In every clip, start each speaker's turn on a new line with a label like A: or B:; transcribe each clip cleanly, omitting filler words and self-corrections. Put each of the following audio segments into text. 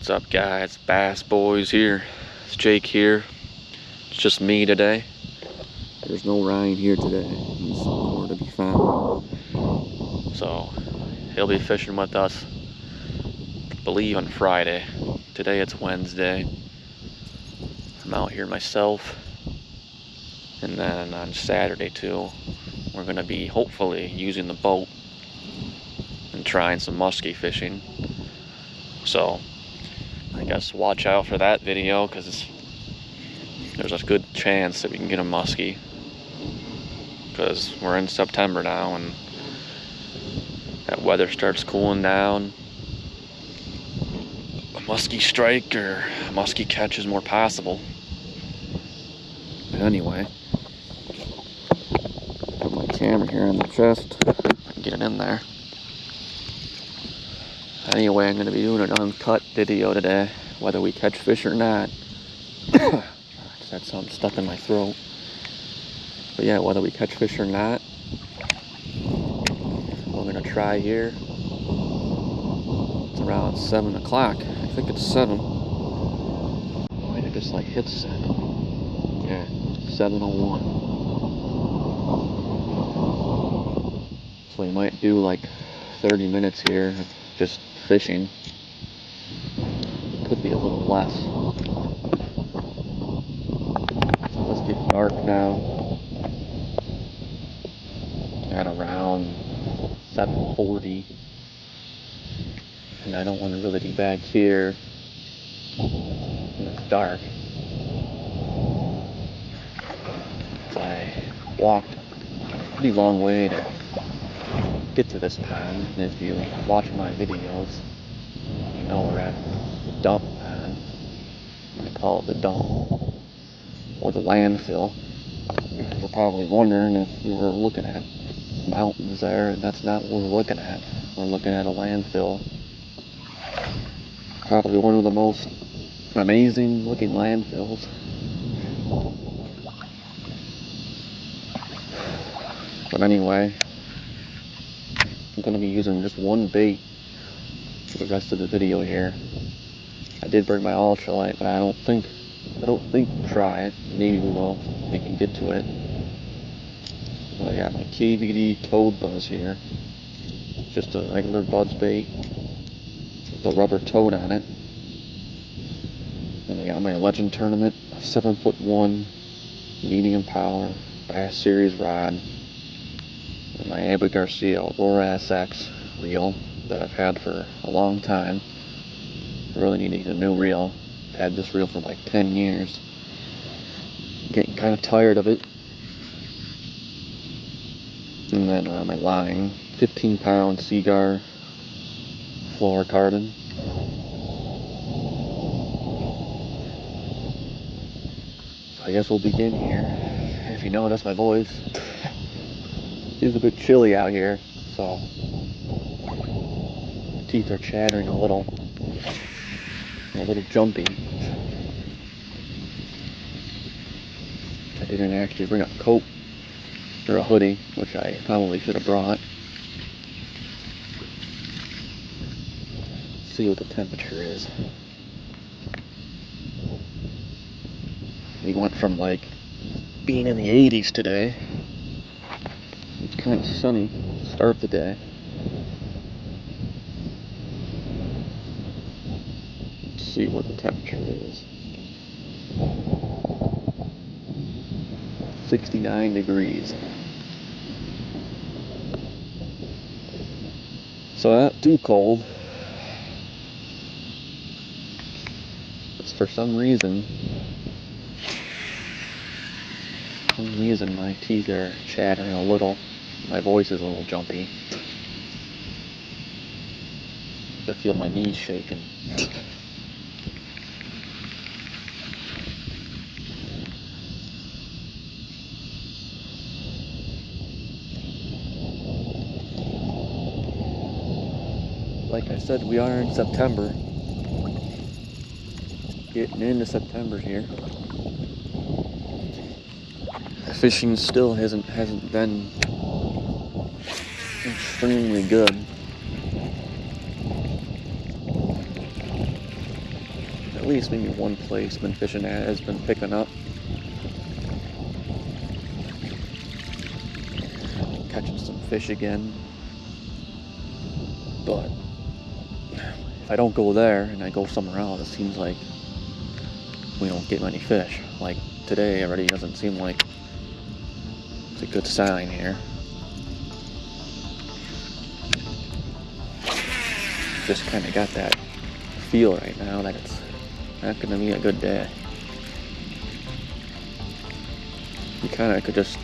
A: What's up, guys? Bass Boys here. It's Jake here. It's just me today. There's no Ryan here today. He's nowhere to be found. So he'll be fishing with us, I believe, on Friday. Today it's Wednesday. I'm out here myself. And then on Saturday too, we're gonna be hopefully using the boat and trying some muskie fishing. So I guess watch out for that video, because there's a good chance that we can get a muskie, because we're in September now and that weather starts cooling down. A muskie strike or a muskie catch is more possible. But anyway, put my camera here on the chest, get it in there. Anyway, I'm going to be doing an uncut video today, whether we catch fish or not. I just had something stuck in my throat. But yeah, whether we catch fish or not, we're going to try here. It's around 7 o'clock. I think it's 7. Why did it just like hit 7? Yeah, 7:01. So we might do like 30 minutes here of just fishing. Could be a little less. So let's get dark now. At around 7:40. And I don't want to really be back here when it's dark. So I walked a pretty long way to get to this pond, and if you watch my videos, you know we're at the dump pond. I call it the dump, or the landfill. You're probably wondering if you were looking at mountains there, and that's not what we're looking at. We're looking at a landfill. Probably one of the most amazing looking landfills. But anyway, I'm going to be using just one bait for the rest of the video here. I did bring my ultralight, but I don't think we'll try it. Maybe we will. We can get to it. But I got my KVD Toad Buzz here. Just a regular buzz bait with a rubber toad on it. And I got my Legend Tournament 7'1" medium power Bass Series rod. And my Abu Garcia Aurora SX reel that I've had for a long time. I really need to get a new reel. I've had this reel for like 10 years. Getting kind of tired of it. And then my line, 15-pound Seagar fluorocarbon. So I guess we'll begin here. If you notice, my voice is a bit chilly out here, so my teeth are chattering a little jumpy. I didn't actually bring a coat or a hoodie, which I probably should have brought. Let's see what the temperature is. We went from like being in the 80s today. It's kind of sunny to start the day. Let's see what the temperature is. 69 degrees. So not too cold. But for some reason my teeth are chattering a little. My voice is a little jumpy. I feel my knees shaking. Like I said, we are in September. Getting into September here. Fishing still hasn't been extremely good. least maybe one place been fishing at has been picking up. Catching some fish again. But if I don't go there and I go somewhere else, it seems like we don't get many fish. Like today already doesn't seem like it's a good sign here. Just kind of got that feel right now that it's not going to be a good day. You kind of could just,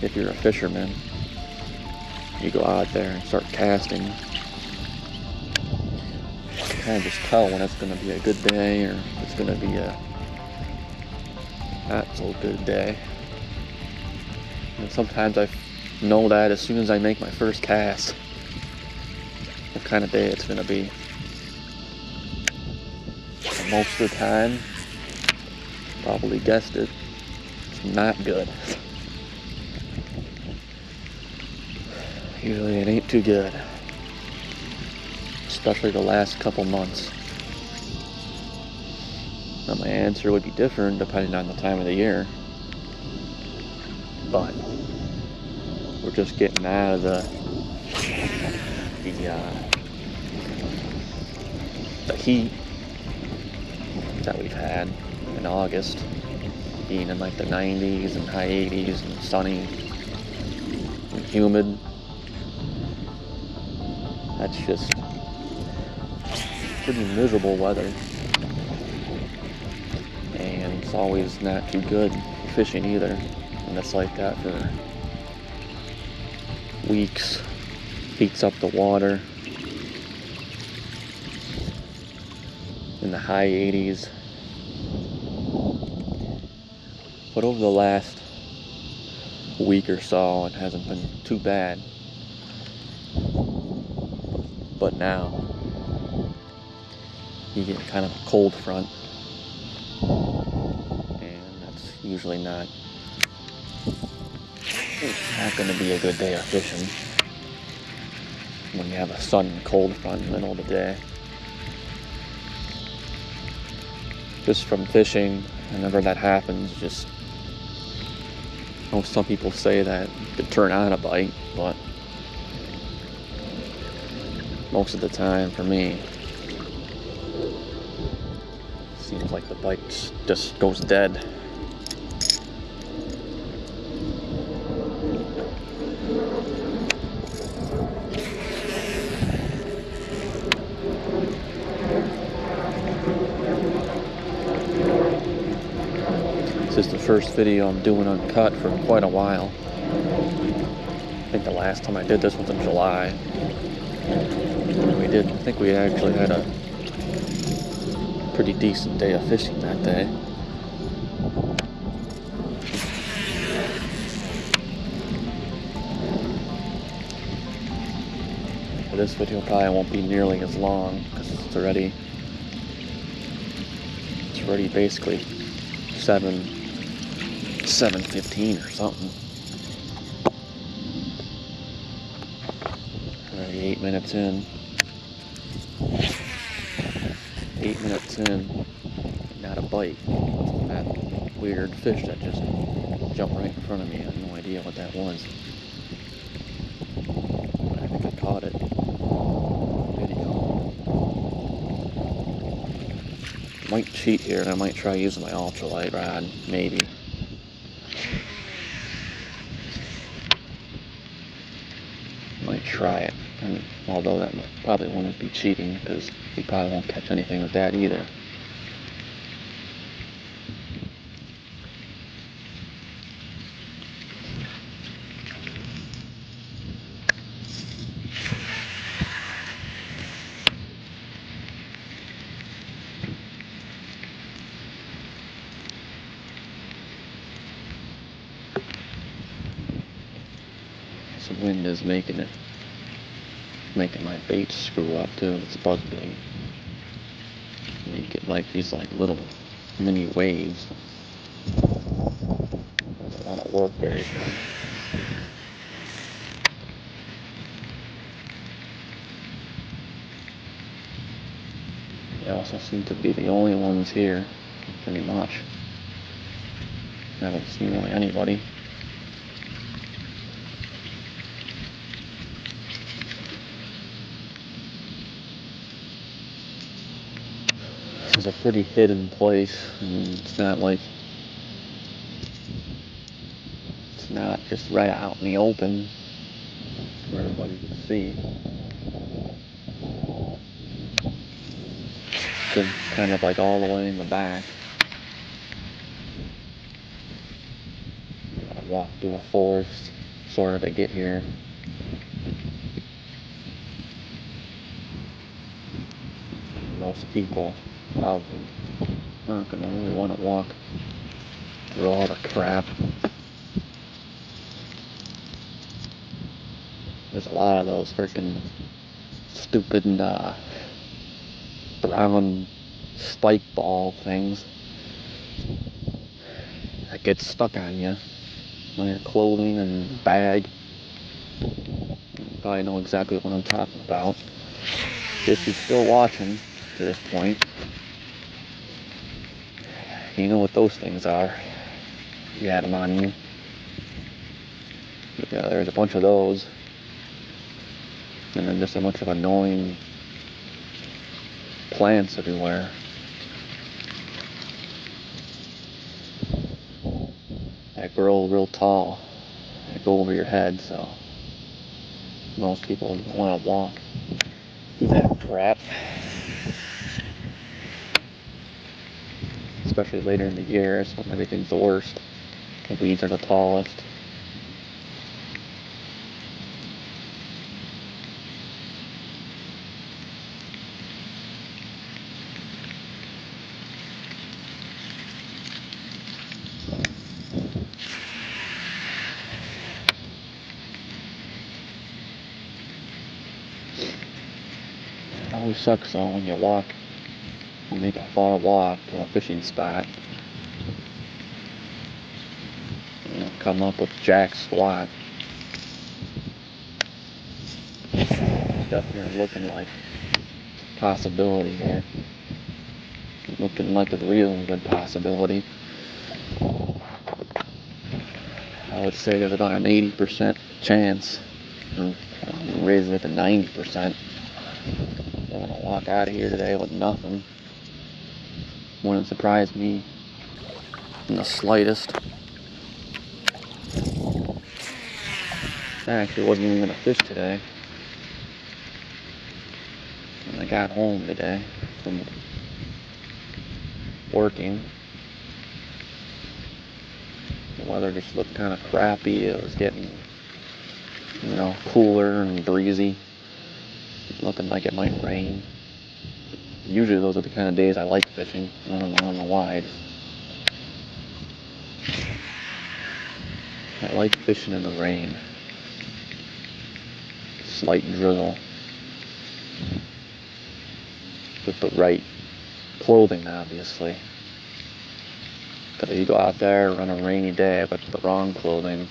A: if you're a fisherman, you go out there and start casting. You kind of just tell when it's going to be a good day or it's going to be a not so good day. And sometimes I know that as soon as I make my first cast, what kind of day it's going to be. And most of the time, probably guessed it, it's not good. Usually it ain't too good, especially the last couple months. Now my answer would be different depending on the time of the year, but we're just getting out of the heat that we've had in August, being in like the 90s and high 80s and sunny and humid. That's just pretty miserable weather, and it's always not too good for fishing either, and it's like that for weeks. Heats up the water in the high 80s. But over the last week or so, it hasn't been too bad. But now, you get kind of a cold front, and that's usually not going to be a good day of fishing when you have a sudden cold front in the middle of the day. Just from fishing, whenever that happens, just, I know some people say that you could turn on a bite, but most of the time for me, it seems like the bite just goes dead. This is the first video I'm doing uncut for quite a while. I think the last time I did this was in July. I think we actually had a pretty decent day of fishing that day. This video probably won't be nearly as long because it's already basically 7:15 or something. Already 8 minutes in. 8 minutes in, not a bite. That weird fish that just jumped right in front of me. I have no idea what that was. But I think I caught it. Video. Might cheat here, and I might try using my ultralight rod, maybe. Might try it, and although that probably wouldn't be cheating, because you probably won't catch anything with that either. Some wind is making my bait screw up too. It's buzzing. You get like these little mini waves. Doesn't want to work very good. also seem to be the only ones here, pretty much. I haven't seen really anybody. This is a pretty hidden place, and it's not like it's not just right out in the open for everybody to see. It's kind of like all the way in the back. I walk through a forest sort of to get here. Most people probably aren't gonna really want to walk through all the crap. There's a lot of those freaking stupid brown spike ball things that get stuck on you on your clothing and bag. You probably know exactly what I'm talking about. If you're still watching to this point, you know what those things are. You had them on you. Yeah, there's a bunch of those. And then just a bunch of annoying plants everywhere. That grow real tall. They go over your head, so most people don't want to walk through that crap. Especially later in the year, it's when everything's the worst. The weeds are the tallest. It always sucks though when you make a far walk to a fishing spot. You know, come up with jack squat. It's definitely looking like a possibility here. Looking like a real good possibility. I would say there's about an 80% chance. I'm raising it to 90%. I'm gonna walk out of here today with nothing. Wouldn't surprise me in the slightest. I actually wasn't even gonna fish today. When I got home today from working, the weather just looked kind of crappy. It was getting, cooler and breezy. Looking like it might rain. Usually those are the kind of days I like fishing. I don't know why. I like fishing in the rain. Slight drizzle. With the right clothing, obviously. Because if you go out there on a rainy day with the wrong clothing,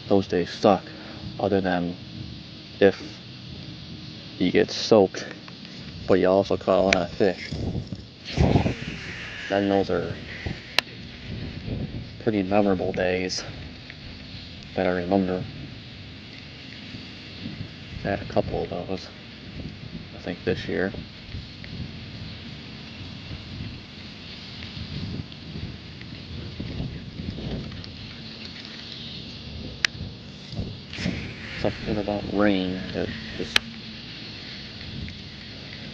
A: those days suck. Other than if you get soaked, but you also caught a lot of fish. Then those are pretty memorable days that I remember. I had a couple of those, I think, this year. Something about rain that just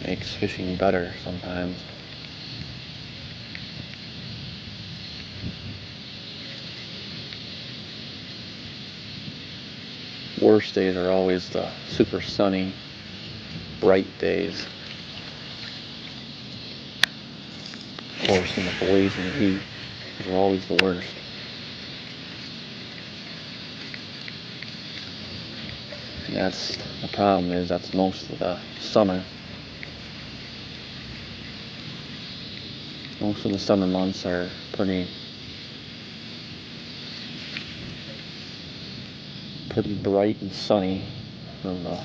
A: makes fishing better sometimes. Worst days are always the super sunny, bright days. Of course, in the blazing heat, they're always the worst. And that's the problem, is that's most of the summer. Most of the summer months are pretty bright and sunny from the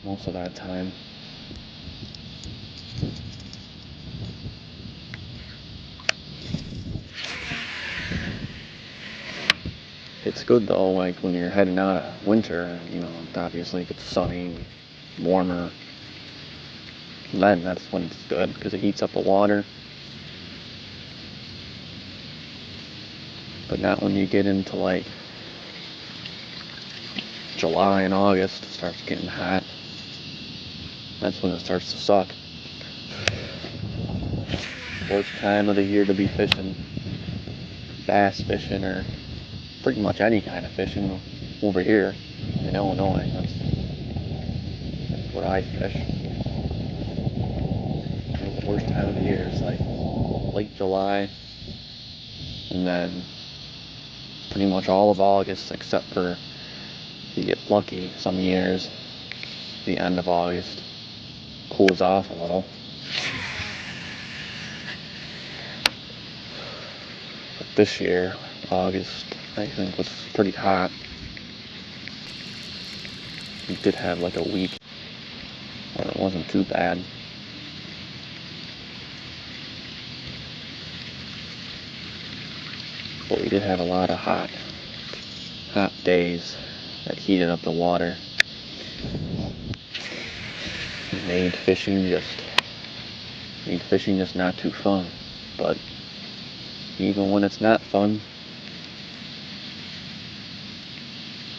A: most of that time. It's good though, like when you're heading out of winter, you know, obviously it gets sunny, warmer. Then that's when it's good because it heats up the water. But not when you get into like July and August, it starts getting hot. That's when it starts to suck. Worst time of the year to be fishing, bass fishing, or pretty much any kind of fishing over here in Illinois. That's where I fish. I think the worst time of the year is like late July, and then pretty much all of August, except for if you get lucky some years, the end of August cools off a little. But this year, August, I think was pretty hot. We did have like a week where it wasn't too bad. But we did have a lot of hot days that heated up the water. It made fishing just not too fun. But even when it's not fun,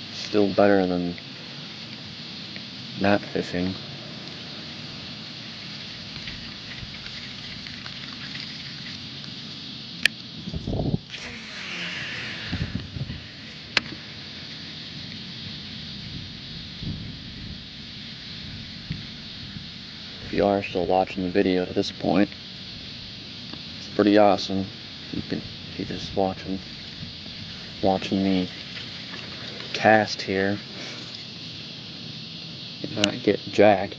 A: it's still better than not fishing. If you are still watching the video at this point, it's pretty awesome. If you're just watching me cast here and not get jack.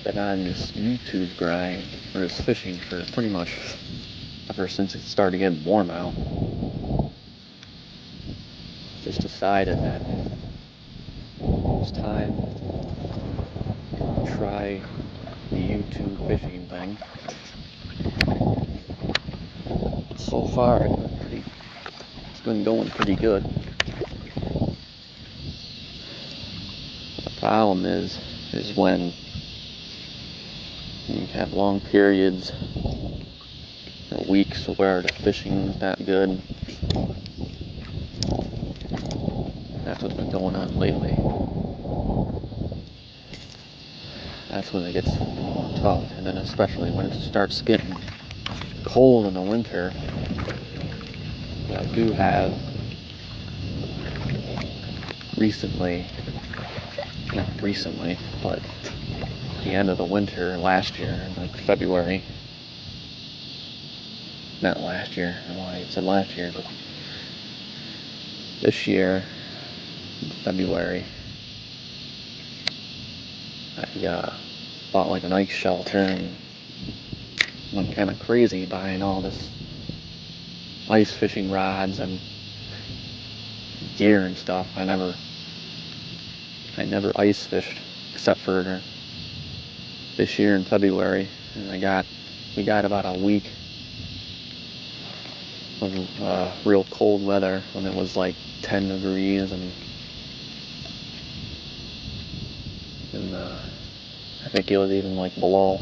A: Been on this YouTube grind or this fishing for pretty much ever since it started getting warm out. Just decided that it's time to try the YouTube fishing thing. So far it's been going pretty good. The problem is when you have long periods or weeks where the fishing's not good. That's what's been going on lately. That's when it gets tough, and then especially when it starts getting cold in the winter. I do have not recently, but the end of the winter last year, in like February. Not last year, I don't know why I said last year, but this year, in February, I bought like an ice shelter and went kind of crazy buying all this ice fishing rods and gear and stuff. I never ice fished except for this year in February, and we got about a week of real cold weather when it was like 10 degrees and I think it was even like below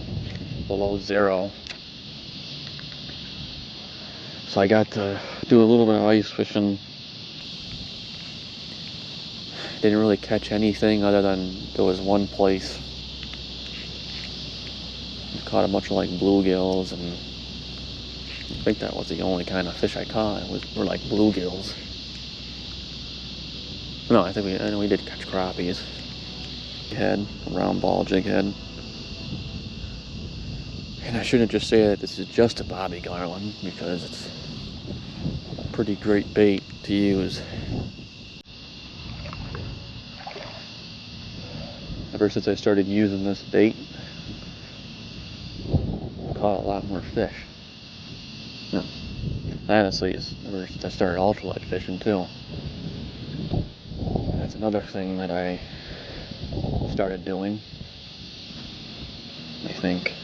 A: zero. So I got to do a little bit of ice fishing. Didn't really catch anything other than there was one place. I caught a bunch of like bluegills and I think that was the only kind of fish I caught. Were like bluegills. No, I think we did catch crappies. Head, a round ball jig head. And I shouldn't just say that this is just a bobby garland, because it's a pretty great bait to use. Ever since I started using this bait, I caught a lot more fish. No, honestly, ever since I started ultralight fishing too. That's another thing that I started doing. I think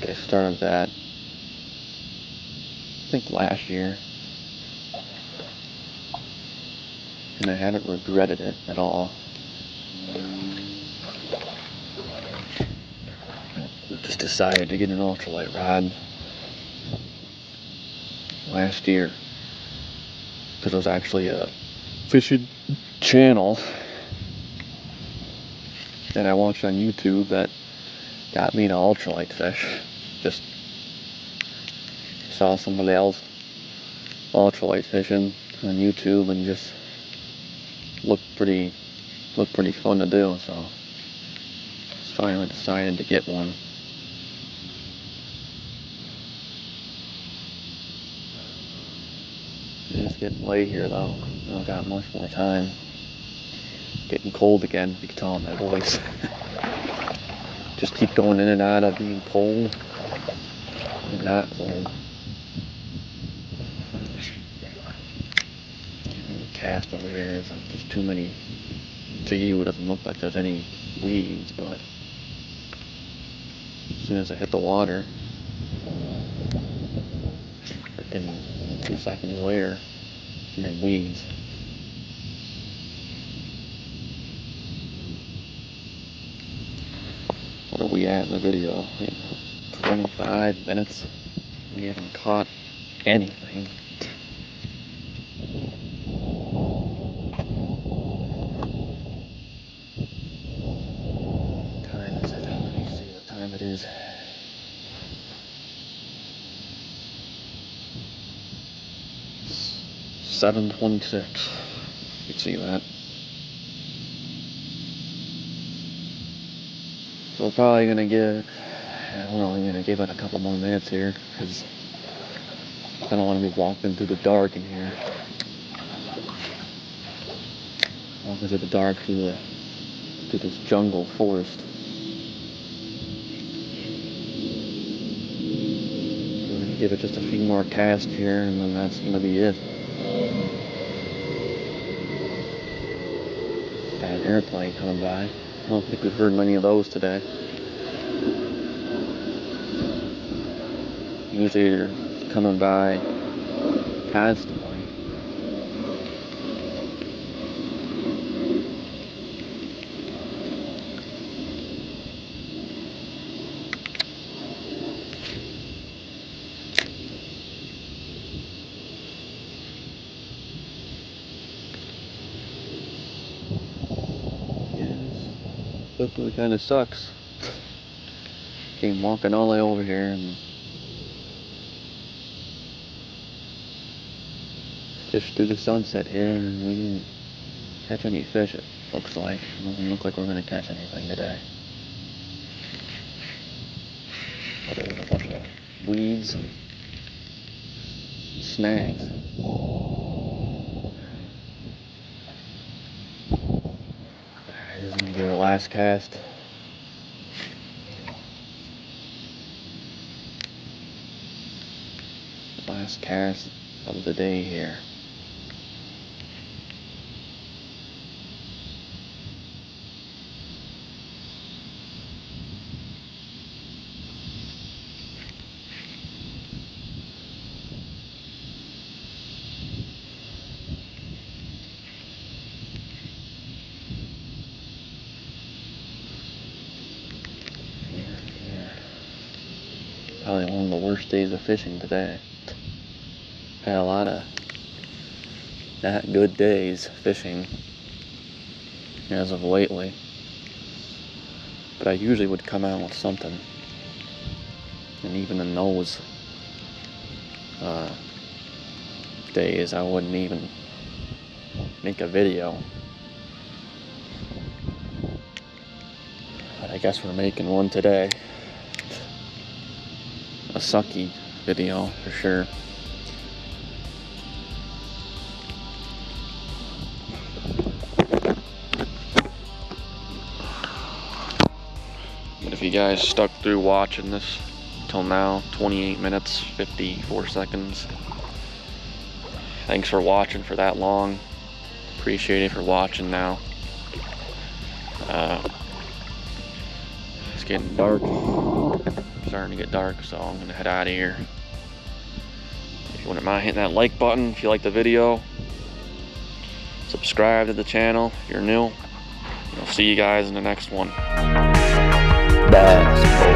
A: I started that, I think last year, and I haven't regretted it at all. Just decided to get an ultralight rod last year because it was actually a fishing channel that I watched on YouTube that got me to ultralight fish. Just saw somebody else ultralight fishing on YouTube and just looked pretty fun to do, so finally decided to get one. It's getting late here though. I don't got much more time. Getting cold again, you can tell in my voice. Just keep going in and out of being cold and not cold. Cast over here, there's too many. To you, it doesn't look like there's any weeds, but as soon as I hit the water, freaking 2 seconds later, I'm in weeds. What are we at in the video? 25 minutes. We haven't caught anything. What time is it? Let me see what time it is. It's 7:26. You can see that. So we're probably gonna give, I don't know, I'm gonna give it a couple more minutes here, because I don't want to be walking through the dark in here. Walking through the dark through this jungle forest. We're gonna give it just a few more casts here, and then that's gonna be it. Got an airplane coming by. I don't think we've heard many of those today. Usually they're coming by constantly. This one kind of sucks. Came walking all the way over here and just through the sunset here, and we didn't catch any fish, it looks like. It doesn't look like we're going to catch anything today. But there's a bunch of weeds and snags. Alright, this is going to be our last cast. Last cast of the day here. Probably one of the worst days of fishing today. Had a lot of not good days fishing as of lately, but I usually would come out with something, and even in those days I wouldn't even make a video. But I guess we're making one today. A sucky video for sure. But if you guys stuck through watching this till now, 28 minutes, 54 seconds. Thanks for watching for that long. Appreciate it for watching now. It's getting dark. Starting to get dark, so I'm gonna head out of here. If you wouldn't mind hitting that like button if you like the video. Subscribe to the channel if you're new. I'll see you guys in the next one. Bye.